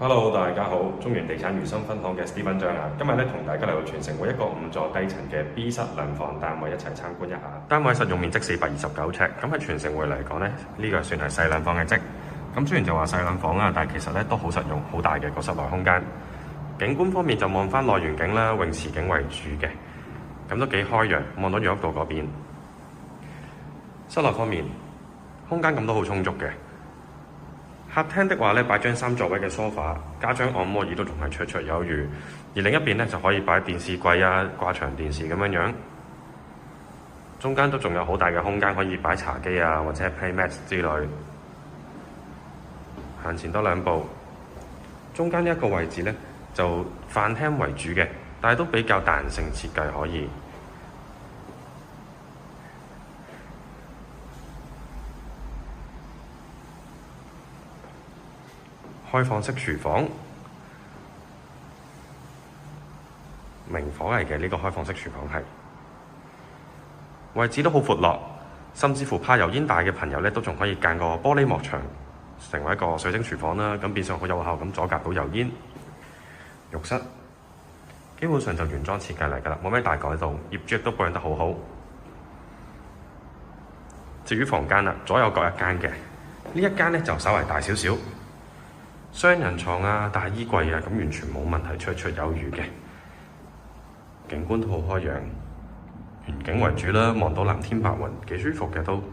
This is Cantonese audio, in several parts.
Hello，大家好，中原地產如心分享嘅 Steven 張啊，今日咧同大家嚟到全城會一個5座低層嘅 B 室兩房單位一齊參觀一下。單位實用面積429尺，咁喺全城會嚟講咧，呢個算係細兩房嘅啫。咁雖然就話細兩房啊，但係其實咧都好實用，好大嘅個室內空間。景觀方面就望翻內園景啦，泳池景為主嘅，咁都幾開揚，望到楊屋道嗰邊。室內方面，空間咁都好充足嘅。客廳的話咧，擺張3座位嘅梳化，加張按摩椅都仲係綽綽有餘。而另一邊咧就可以擺電視櫃啊、掛牆電視咁樣樣。中間都仲有好大嘅空間可以擺茶几啊，或者係 Playmat 之類。行前多2步，中間呢一個位置咧就飯廳為主嘅，但係都比較彈性設計可以。開放式廚房，明火嚟嘅呢個開放式廚房係位置都好闊落，甚至乎怕油煙大嘅朋友咧，都仲可以間個玻璃幕牆，成為一個水晶廚房啦。咁變相好有效咁阻隔到油煙。浴室基本上就原裝設計嚟㗎啦，冇咩大改動，業主亦都保養得好好。至於房間啦，左右各一間嘅，呢一間咧就稍為大少少。雙人床啊、大衣櫃啊，咁完全冇問題，綽綽有餘嘅。景觀都好開揚，園景為主啦，望到藍天白雲，幾舒服嘅都。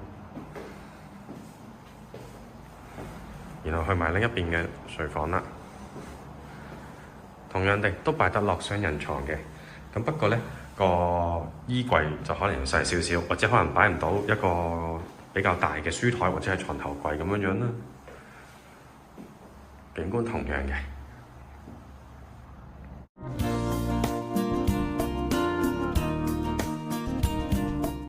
然後去埋另一邊嘅睡房啦，同樣地都擺得落雙人床嘅。咁不過呢個衣櫃就可能要細少少，或者可能擺唔到一個比較大嘅書枱或者係床頭櫃咁樣樣啦。景觀同樣嘅。